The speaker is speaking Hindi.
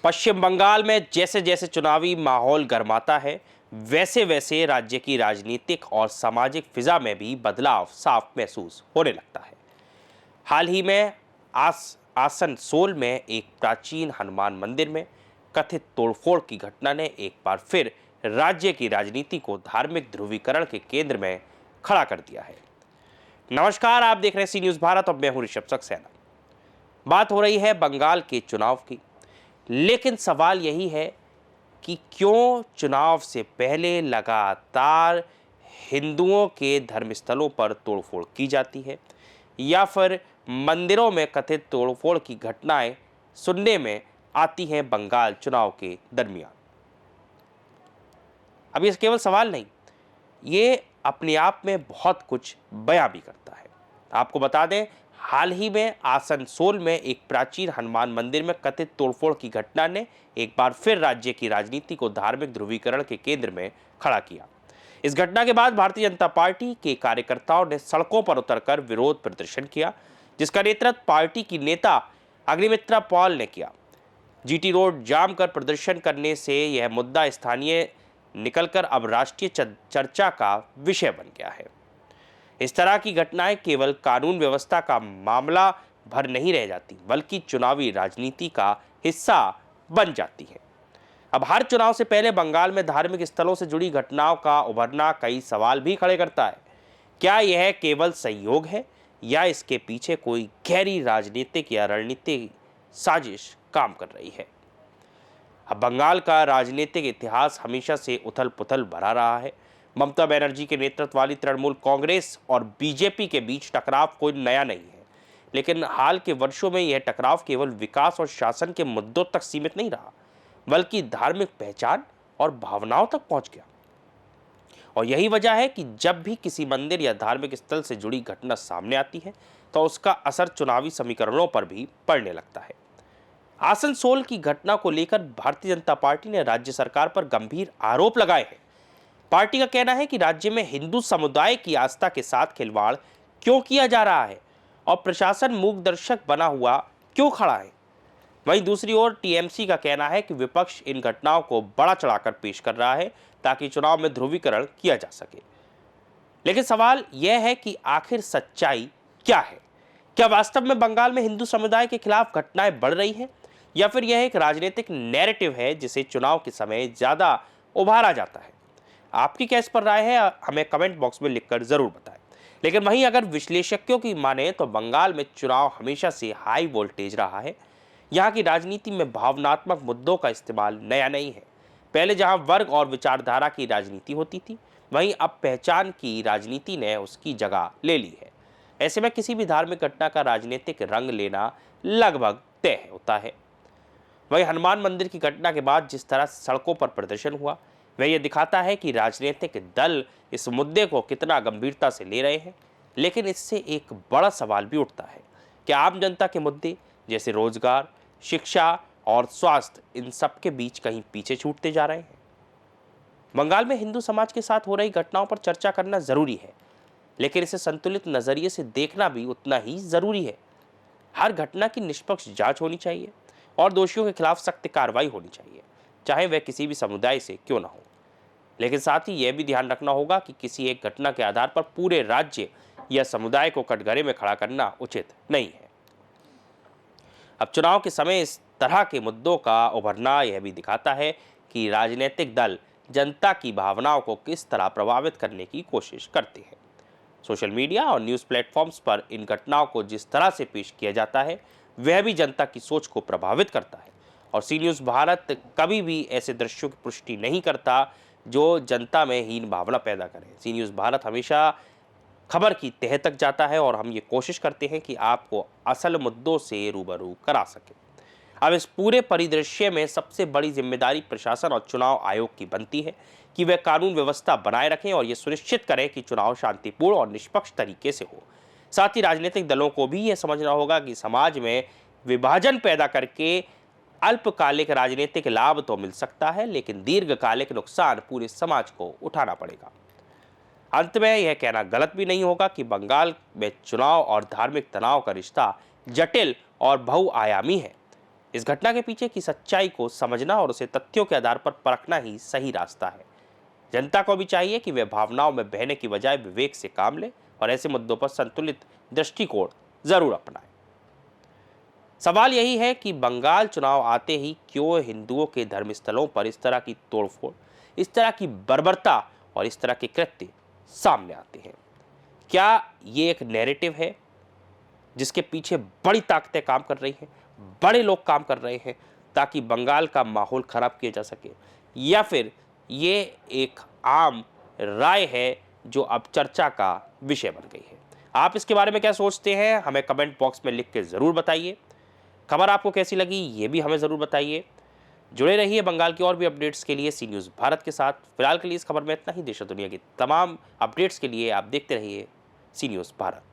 पश्चिम बंगाल में जैसे जैसे चुनावी माहौल गर्माता है, वैसे वैसे राज्य की राजनीतिक और सामाजिक फिजा में भी बदलाव साफ महसूस होने लगता है। हाल ही में आसनसोल में एक प्राचीन हनुमान मंदिर में कथित तोड़फोड़ की घटना ने एक बार फिर राज्य की राजनीति को धार्मिक ध्रुवीकरण के केंद्र में खड़ा कर दिया है। नमस्कार, आप देख रहे हैं सी न्यूज़ भारत और मैं हूं ऋषभ सक्सेना। बात हो रही है बंगाल के चुनाव की, लेकिन सवाल यही है कि क्यों चुनाव से पहले लगातार हिंदुओं के धर्मस्थलों पर तोड़फोड़ की जाती है या फिर मंदिरों में कथित तोड़फोड़ की घटनाएं सुनने में आती हैं बंगाल चुनाव के दरमियान। अब ये केवल सवाल नहीं, ये अपने आप में बहुत कुछ बयां भी करता है। आपको बता दें, हाल ही में आसनसोल में एक प्राचीन हनुमान मंदिर में कथित तोड़फोड़ की घटना ने एक बार फिर राज्य की राजनीति को धार्मिक ध्रुवीकरण के केंद्र में खड़ा किया। इस घटना के बाद भारतीय जनता पार्टी के कार्यकर्ताओं ने सड़कों पर उतरकर विरोध प्रदर्शन किया, जिसका नेतृत्व पार्टी की नेता अग्निमित्रा पॉल ने किया। जीटी रोड जाम कर प्रदर्शन करने से यह मुद्दा स्थानीय निकलकर अब राष्ट्रीय चर्चा का विषय बन गया है। इस तरह की घटनाएं केवल कानून व्यवस्था का मामला भर नहीं रह जाती, बल्कि चुनावी राजनीति का हिस्सा बन जाती है। अब हर चुनाव से पहले बंगाल में धार्मिक स्थलों से जुड़ी घटनाओं का उभरना कई सवाल भी खड़े करता है। क्या यह केवल संयोग है या इसके पीछे कोई गहरी राजनीतिक या रणनीतिक साजिश काम कर रही है? अब बंगाल का राजनीतिक इतिहास हमेशा से उथल पुथल भरा रहा है। ममता बनर्जी के नेतृत्व वाली तृणमूल कांग्रेस और बीजेपी के बीच टकराव कोई नया नहीं है, लेकिन हाल के वर्षों में यह टकराव केवल विकास और शासन के मुद्दों तक सीमित नहीं रहा, बल्कि धार्मिक पहचान और भावनाओं तक पहुंच गया। और यही वजह है कि जब भी किसी मंदिर या धार्मिक स्थल से जुड़ी घटना सामने आती है, तो उसका असर चुनावी समीकरणों पर भी पड़ने लगता है। आसनसोल की घटना को लेकर भारतीय जनता पार्टी ने राज्य सरकार पर गंभीर आरोप लगाए हैं। पार्टी का कहना है कि राज्य में हिंदू समुदाय की आस्था के साथ खिलवाड़ क्यों किया जा रहा है और प्रशासन मूकदर्शक बना हुआ क्यों खड़ा है। वहीं दूसरी ओर टीएमसी का कहना है कि विपक्ष इन घटनाओं को बड़ा चढ़ाकर पेश कर रहा है ताकि चुनाव में ध्रुवीकरण किया जा सके। लेकिन सवाल यह है कि आखिर सच्चाई क्या है? क्या वास्तव में बंगाल में हिंदू समुदाय के खिलाफ घटनाएं बढ़ रही हैं, या फिर यह एक राजनीतिक नैरेटिव है जिसे चुनाव के समय ज्यादा उभारा जाता है? आपकी क्या इस पर राय है? हमें कमेंट बॉक्स में लिखकर जरूर बताएं। लेकिन वहीं अगर विश्लेषकों की माने तो बंगाल में चुनाव हमेशा से हाई वोल्टेज रहा है। यहाँ की राजनीति में भावनात्मक मुद्दों का इस्तेमाल नया नहीं है। पहले जहाँ वर्ग और विचारधारा की राजनीति होती थी, वहीं अब पहचान की राजनीति ने उसकी जगह ले ली है। ऐसे में किसी भी धार्मिक घटना का राजनीतिक रंग लेना लगभग तय होता है। वहीं हनुमान मंदिर की घटना के बाद जिस तरह सड़कों पर प्रदर्शन हुआ, वह यह दिखाता है कि राजनीतिक दल इस मुद्दे को कितना गंभीरता से ले रहे हैं। लेकिन इससे एक बड़ा सवाल भी उठता है कि आम जनता के मुद्दे जैसे रोजगार, शिक्षा और स्वास्थ्य, इन सब के बीच कहीं पीछे छूटते जा रहे हैं। बंगाल में हिंदू समाज के साथ हो रही घटनाओं पर चर्चा करना जरूरी है, लेकिन इसे संतुलित नजरिए से देखना भी उतना ही जरूरी है। हर घटना की निष्पक्ष जांच होनी चाहिए और दोषियों के खिलाफ सख्त कार्रवाई होनी चाहिए, चाहे वह किसी भी समुदाय से क्यों ना हो। लेकिन साथ ही यह भी ध्यान रखना होगा कि किसी एक घटना के आधार पर पूरे राज्य या समुदाय को कटघरे में खड़ा करना उचित नहीं है। अब चुनाव के समय इस तरह के मुद्दों का उभरना यह भी दिखाता है कि राजनीतिक दल जनता की भावनाओं को किस तरह प्रभावित करने की कोशिश करते हैं। सोशल मीडिया और न्यूज़ प्लेटफॉर्म्स पर इन घटनाओं को जिस तरह से पेश किया जाता है, वह भी जनता की सोच को प्रभावित करता है। और सी न्यूज़ भारत कभी भी ऐसे दृश्यों की पुष्टि नहीं करता जो जनता में हीन भावना पैदा करें। सी न्यूज़ भारत हमेशा खबर की तह तक जाता है और हम ये कोशिश करते हैं कि आपको असल मुद्दों से रूबरू करा सके। अब इस पूरे परिदृश्य में सबसे बड़ी जिम्मेदारी प्रशासन और चुनाव आयोग की बनती है कि वे कानून व्यवस्था बनाए रखें और ये सुनिश्चित करें कि चुनाव शांतिपूर्ण और निष्पक्ष तरीके से हो। साथ ही राजनीतिक दलों को भी यह समझना होगा कि समाज में विभाजन पैदा करके अल्पकालिक राजनीतिक लाभ तो मिल सकता है, लेकिन दीर्घकालिक नुकसान पूरे समाज को उठाना पड़ेगा। अंत में यह कहना गलत भी नहीं होगा कि बंगाल में चुनाव और धार्मिक तनाव का रिश्ता जटिल और बहुआयामी है। इस घटना के पीछे की सच्चाई को समझना और उसे तथ्यों के आधार पर परखना ही सही रास्ता है। जनता को भी चाहिए कि वे भावनाओं में बहने की बजाय विवेक से काम ले और ऐसे मुद्दों पर संतुलित दृष्टिकोण जरूर अपनाएं। सवाल यही है कि बंगाल चुनाव आते ही क्यों हिंदुओं के धर्मस्थलों पर इस तरह की तोड़फोड़, इस तरह की बर्बरता और इस तरह के कृत्य सामने आते हैं। क्या ये एक नैरेटिव है जिसके पीछे बड़ी ताकतें काम कर रही हैं, बड़े लोग काम कर रहे हैं ताकि बंगाल का माहौल खराब किया जा सके, या फिर ये एक आम राय है जो अब चर्चा का विषय बन गई है? आप इसके बारे में क्या सोचते हैं, हमें कमेंट बॉक्स में लिख के ज़रूर बताइए। खबर आपको कैसी लगी ये भी हमें ज़रूर बताइए। जुड़े रहिए बंगाल की और भी अपडेट्स के लिए सी न्यूज़ भारत के साथ। फिलहाल के लिए इस खबर में इतना ही। देश और दुनिया की तमाम अपडेट्स के लिए आप देखते रहिए सी न्यूज़ भारत।